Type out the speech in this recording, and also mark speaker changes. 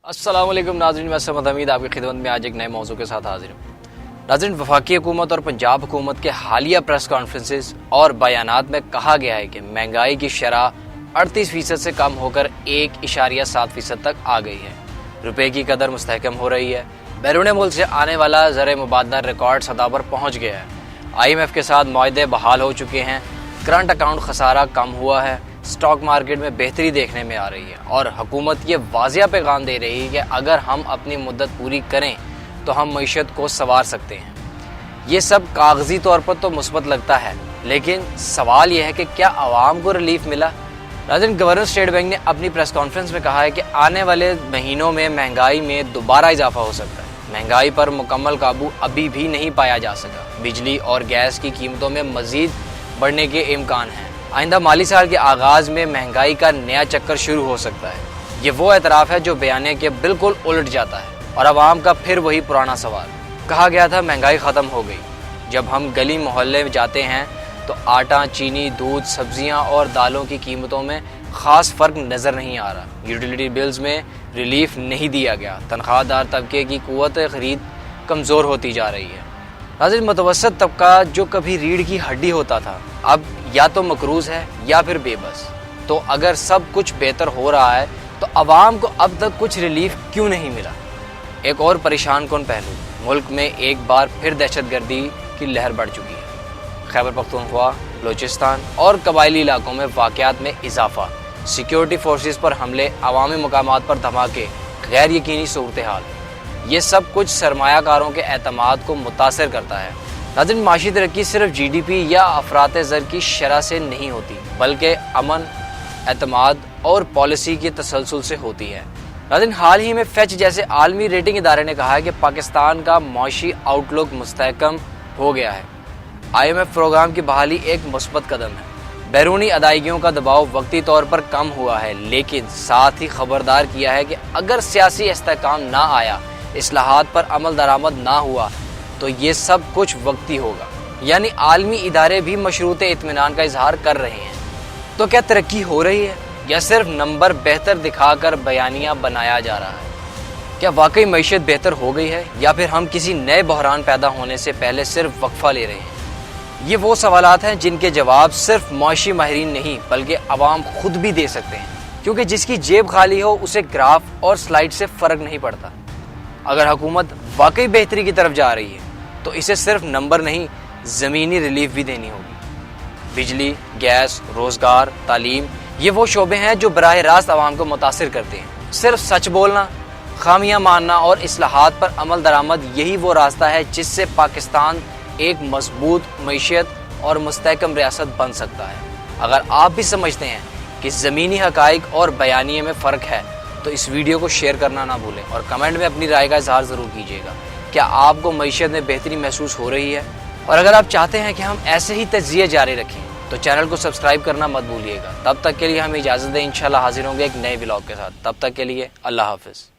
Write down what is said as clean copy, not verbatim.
Speaker 1: अस्सलाम वालेकुम नाज़रीन, मैं समद हमीद आपकी खिदमत में आज एक नए मौजू के साथ हाजिर हूँ। नाज़रीन, वफाकी हुकूमत और पंजाब हुकूमत के हालिया प्रेस कॉन्फ्रेंसेस और बयानात में कहा गया है कि महंगाई की शरह 38% से कम होकर 1.7% तक आ गई है। रुपए की कदर मुस्तहकम हो रही है। बैरून मुल्क से आने वाला ज़र मुबादला रिकॉर्ड सतह पर पहुँच गया है। IMF के साथ मुआहदे बहाल हो चुके हैं। करंट अकाउंट खसारा कम हुआ है। स्टॉक मार्केट में बेहतरी देखने में आ रही है और हुकूमत ये वाज़िया पैगाम दे रही है कि अगर हम अपनी मुद्दत पूरी करें तो हम मईशत को संवार सकते हैं। ये सब कागजी तौर पर तो मुस्बत लगता है, लेकिन सवाल यह है कि क्या आवाम को रिलीफ मिला? नाज़रीन, गवर्नर स्टेट बैंक ने अपनी प्रेस कॉन्फ्रेंस में कहा है कि आने वाले महीनों में महंगाई में दोबारा इजाफा हो सकता है। महंगाई पर मुकम्मल काबू अभी भी नहीं पाया जा सका। बिजली और गैस की कीमतों में मज़ीद बढ़ने के इम्कान हैं। आइंदा माली साल के आगाज़ में महंगाई का नया चक्कर शुरू हो सकता है। ये वो एतराफ़ है जो बयाने के बिल्कुल उलट जाता है और आवाम का फिर वही पुराना सवाल। कहा गया था महंगाई ख़त्म हो गई। जब हम गली मोहल्ले में जाते हैं तो आटा, चीनी, दूध, सब्जियां और दालों की कीमतों में ख़ास फ़र्क नज़र नहीं आ रहा। यूटिलिटी बिल्स में रिलीफ नहीं दिया गया। तनख्वाहदार तबके की क़ुव्वत ख़रीद कमज़ोर होती जा रही है। नाज़रीन, मुतवस्सित तबका जो कभी रीढ़ की हड्डी होता था, अब या तो मकरूज़ है या फिर बेबस। तो अगर सब कुछ बेहतर हो रहा है तो आवाम को अब तक कुछ रिलीफ क्यों नहीं मिला? एक और परेशान कौन पहलू, मुल्क में एक बार फिर दहशतगर्दी की लहर बढ़ चुकी है। खैबर पख्तूनख्वा, बलूचिस्तान और कबायली इलाकों में वाक़यात में इजाफा, सिक्योरिटी फोर्सेस पर हमले, अवामी मकामात पर धमाके, गैर यकीनी सूरत हाल, ये सब कुछ सरमायाकारों के एतमाद को मुतासर करता है। नाज़रीन, माशी तरक्की सिर्फ GDP या अफरात ज़र की शरह से नहीं होती, बल्कि अमन, एतमाद और पॉलिसी के तसलसल से होती है। नाज़रीन, हाल ही में फैच जैसे आलमी रेटिंग इदारे ने कहा है कि पाकिस्तान का मौशी आउटलुक मुस्तहकम हो गया है। IMF प्रोग्राम की बहाली एक मुस्बत कदम है। बैरूनी अदायगियों का दबाव वक्ती तौर पर कम हुआ है, लेकिन साथ ही खबरदार किया है कि अगर सियासी इस्तेहकाम ना आया, इस्लाहात पर अमल दरामद ना हुआ तो ये सब कुछ वक्ती होगा। यानी आलमी इदारे भी मशरूत इत्मीनान का इजहार कर रहे हैं। तो क्या तरक्की हो रही है या सिर्फ नंबर बेहतर दिखाकर बयानिया बनाया जा रहा है? क्या वाकई मईशत बेहतर हो गई है या फिर हम किसी नए बहरान पैदा होने से पहले सिर्फ वक्फा ले रहे हैं? ये वो सवालात हैं जिनके जवाब सिर्फ मौशी माहिरीन नहीं बल्कि अवाम खुद भी दे सकते हैं, क्योंकि जिसकी जेब खाली हो उसे ग्राफ और स्लाइड से फ़र्क नहीं पड़ता। अगर हुकूमत वाकई बेहतरी की तरफ जा रही है तो इसे सिर्फ नंबर नहीं, ज़मीनी रिलीफ भी देनी होगी। बिजली, गैस, रोज़गार, तालीम, ये वो शोबे हैं जो बराह रास्त आवाम को मुतासिर करते हैं। सिर्फ सच बोलना, खामियां मानना और इस्लाहात पर अमल दरामद, यही वो रास्ता है जिससे पाकिस्तान एक मजबूत मईशत और मुस्तहकम रियासत बन सकता है। अगर आप भी समझते हैं कि ज़मीनी हक़ाइक़ और बयानिए में फ़र्क है तो इस वीडियो को शेयर करना ना भूलें और कमेंट में अपनी राय का इजहार ज़रूर कीजिएगा। क्या आपको मईशत में बेहतरी महसूस हो रही है? और अगर आप चाहते हैं कि हम ऐसे ही तज्ज़िये जारी रखें तो चैनल को सब्सक्राइब करना मत भूलिएगा। तब तक के लिए हमें इजाज़त दें। इंशाल्लाह हाजिर होंगे एक नए व्लॉग के साथ। तब तक के लिए अल्लाह हाफ़िज़।